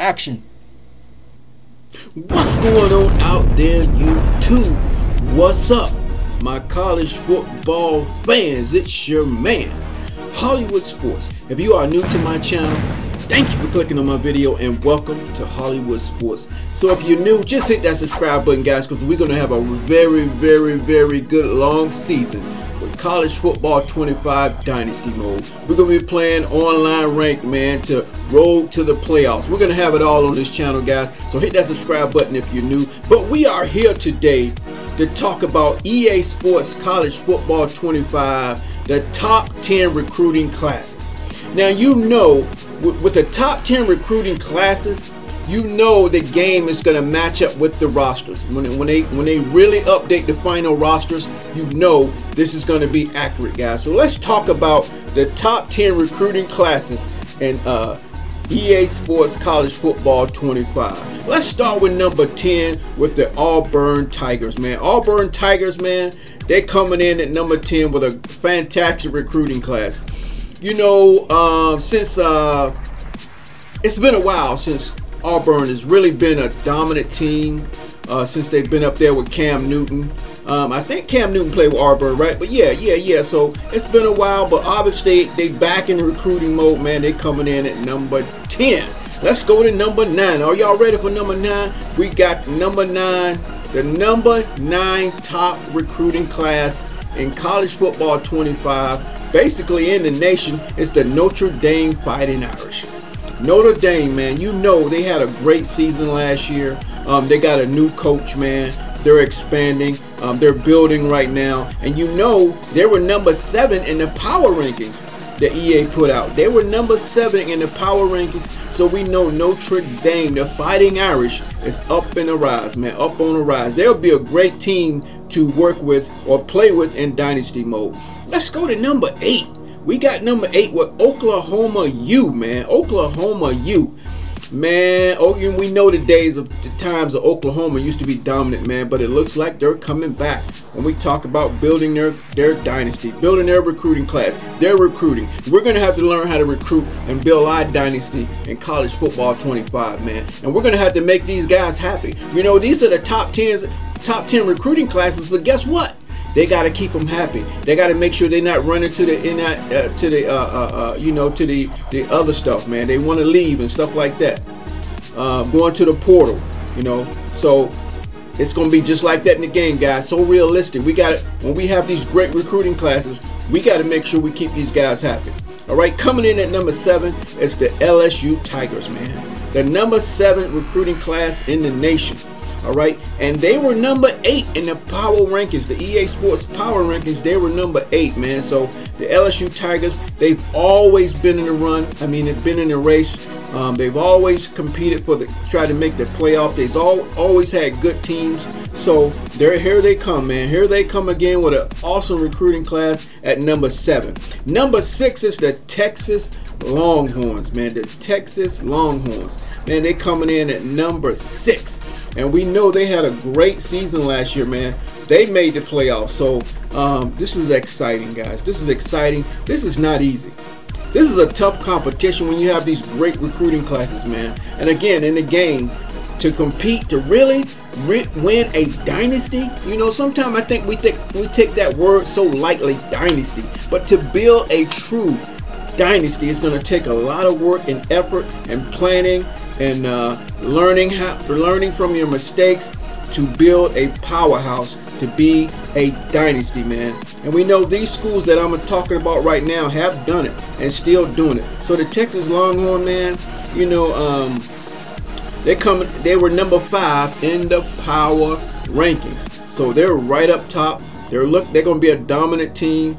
action. What's going on out there, YouTube? What's up, my college football fans? It's your man, Hollywood Sports. If you are new to my channel, thank you for clicking on my video and welcome to Hollywood Sports. So if you're new, just hit that subscribe button, guys, because we're going to have a very good long season with college football 25 Dynasty mode. We're going to be playing online ranked, man, to road to the playoffs. We're going to have it all on this channel, guys. So hit that subscribe button if you're new. But we are here today to talk about EA Sports College Football 25, the top 10 recruiting classes. Now, you know, with the top 10 recruiting classes, you know the game is going to match up with the rosters. When they really update the final rosters, you know this is going to be accurate, guys. So let's talk about the top 10 recruiting classes in EA Sports College Football 25. Let's start with number 10 with the Auburn Tigers, man. Auburn Tigers, man, they're coming in at number 10 with a fantastic recruiting class. You know, since it's been a while since Auburn has really been a dominant team, since they've been up there with Cam Newton. I think Cam Newton played with Auburn, right? But yeah. So it's been a while, but obviously they back in the recruiting mode, man. They coming in at number 10. Let's go to number 9. Are y'all ready for number 9? We got number 9, the number 9 top recruiting class in college football 25. Basically in the nation, it's the Notre Dame Fighting Irish. Notre Dame, man, you know they had a great season last year. They got a new coach, man. They're expanding. They're building right now. And you know they were number 7 in the power rankings that EA put out. They were number 7 in the power rankings. So we know Notre Dame, the Fighting Irish, is up in the rise, man. Up on the rise. They'll be a great team to work with or play with in Dynasty mode. Let's go to number 8. We got number 8 with Oklahoma U, man. Oklahoma U. Man, we know the times of Oklahoma used to be dominant, man, but it looks like they're coming back when we talk about building their dynasty, building their recruiting class. They're recruiting. We're going to have to learn how to recruit and build our dynasty in college football 25, man. And we're going to have to make these guys happy. You know, these are the top 10 recruiting classes, but guess what? They got to keep them happy. They got to make sure they're not running to the the other stuff, man. They want to leave and stuff like that. Going to the portal, you know. So it's gonna be just like that in the game, guys. So realistic. We got it when we have these great recruiting classes. We got to make sure we keep these guys happy. All right, coming in at number 7 is the LSU Tigers, man. The number 7 recruiting class in the nation. All right, and they were number 8 in the power rankings, the EA Sports power rankings. They were number 8, man. So the LSU Tigers, they've always been in the run. I mean, they've been in the race. They've always competed for try to make the playoff. They've always had good teams. So here they come, man. Here they come again with an awesome recruiting class at number 7. Number 6 is the Texas Longhorns, man. The Texas Longhorns, man. They coming in at number 6. And we know they had a great season last year, man. They made the playoffs. So this is exciting, guys. This is exciting. This is not easy. This is a tough competition when you have these great recruiting classes, man. And again, in the game, to compete, to really win a dynasty, you know, sometimes I think we take that word so lightly, dynasty. But to build a true dynasty is going to take a lot of work and effort and planning and learning from your mistakes to build a powerhouse, to be a dynasty, man. And we know these schools that I'm talking about right now have done it and still doing it. So the Texas Longhorn, man, you know, they were number 5 in the power rankings. So they're right up top. They're going to be a dominant team.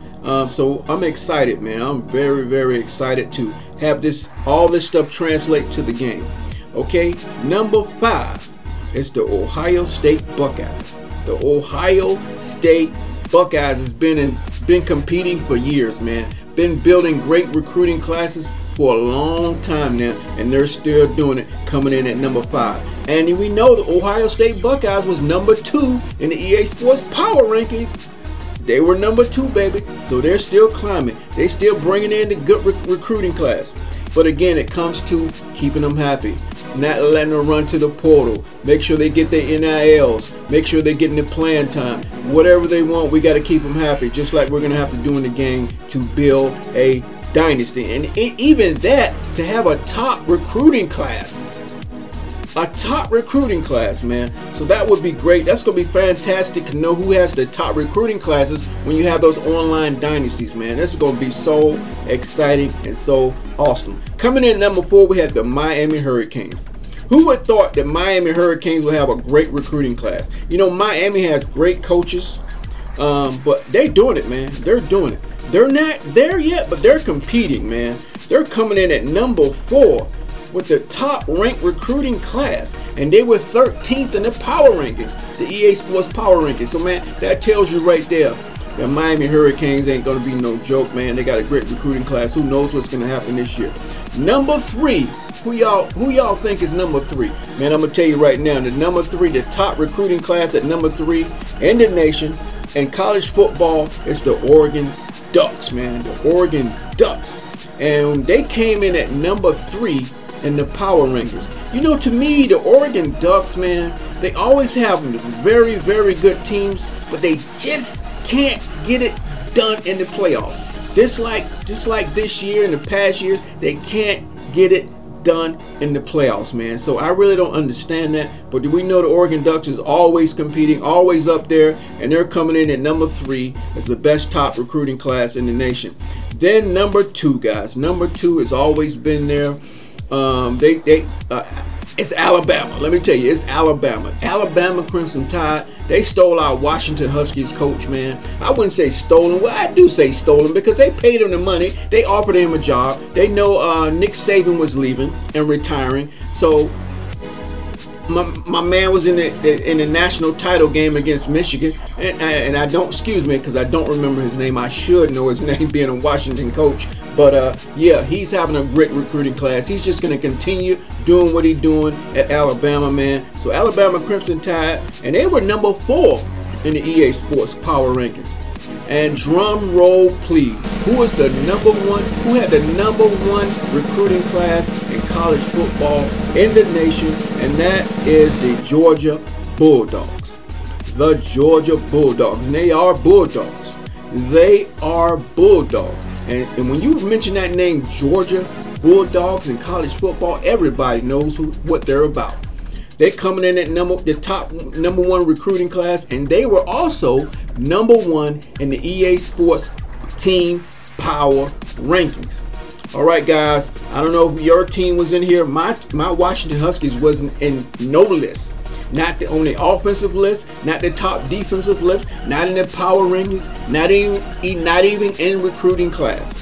So I'm excited, man. I'm very excited to have all this stuff translate to the game. Okay, number 5 is the Ohio State Buckeyes. The Ohio State Buckeyes has been competing for years, man. Been building great recruiting classes for a long time now, and they're still doing it, coming in at number 5. And we know the Ohio State Buckeyes was number 2 in the EA Sports Power Rankings. They were number 2, baby. So they're still climbing. They still bringing in the good recruiting class. But again, it comes to keeping them happy. not letting them run to the portal. Make sure they get their NILs. Make sure they're getting the playing time. Whatever they want, we got to keep them happy, just like we're going to have to do in the game to build a dynasty. And even that, to have a top recruiting class. A top recruiting class, man. So that would be great. That's going to be fantastic to know who has the top recruiting classes when you have those online dynasties, man. This is going to be so exciting and so awesome. Coming in number 4, we have the Miami Hurricanes. Who would have thought that Miami Hurricanes would have a great recruiting class? You know, Miami has great coaches, but they're doing it, man. They're doing it. They're not there yet, but they're competing, man. They're coming in at number 4 with the top ranked recruiting class, and they were 13th in the power rankings, the EA Sports power rankings. So man, that tells you right there that Miami Hurricanes ain't gonna be no joke, man. They got a great recruiting class. Who knows what's gonna happen this year? Number 3, who y'all think is number 3? Man, I'm gonna tell you right now, the number 3, the top recruiting class at number 3 in the nation in college football is the Oregon Ducks, man. The Oregon Ducks, and they came in at number 3 in the power rankings. You know, to me, the Oregon Ducks, man, they always have very, very good teams, but they just can't get it done in the playoffs. Just like this year and the past years, they can't get it done in the playoffs, man. So I really don't understand that. But we know the Oregon Ducks is always competing, always up there, and they're coming in at number 3 as the best top recruiting class in the nation. Then number 2, guys. Number 2 has always been there. It's Alabama. Let me tell you, it's Alabama. Alabama Crimson Tide. They stole our Washington Huskies coach, man. I wouldn't say stolen. Well, I do say stolen because they paid him the money. They offered him a job. They know Nick Saban was leaving and retiring. So my man was in the national title game against Michigan, and I don't, excuse me, because I don't remember his name. I should know his name, being a Washington coach. But yeah, he's having a great recruiting class. He's just going to continue doing what he's doing at Alabama, man. So Alabama Crimson Tide, and they were number 4 in the EA Sports Power Rankings. And drum roll, please. Who is the number 1? Who had the number 1 recruiting class in college football in the nation? And that is the Georgia Bulldogs. The Georgia Bulldogs. And they are Bulldogs. They are Bulldogs. And when you mention that name, Georgia Bulldogs in college football, everybody knows what they're about. They're coming in at the top number 1 recruiting class, and they were also number 1 in the EA Sports Team Power Rankings. All right, guys. I don't know if your team was in here. My Washington Huskies wasn't in no list. Not on the offensive list, not the top defensive list, not in the power rankings, not even in recruiting class.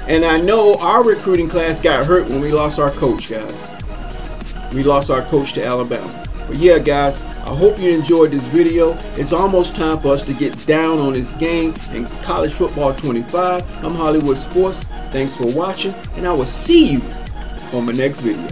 And I know our recruiting class got hurt when we lost our coach, guys. We lost our coach to Alabama. But yeah, guys, I hope you enjoyed this video. It's almost time for us to get down on this game in College Football 25. I'm Hollywood Sports. Thanks for watching, and I will see you on my next video.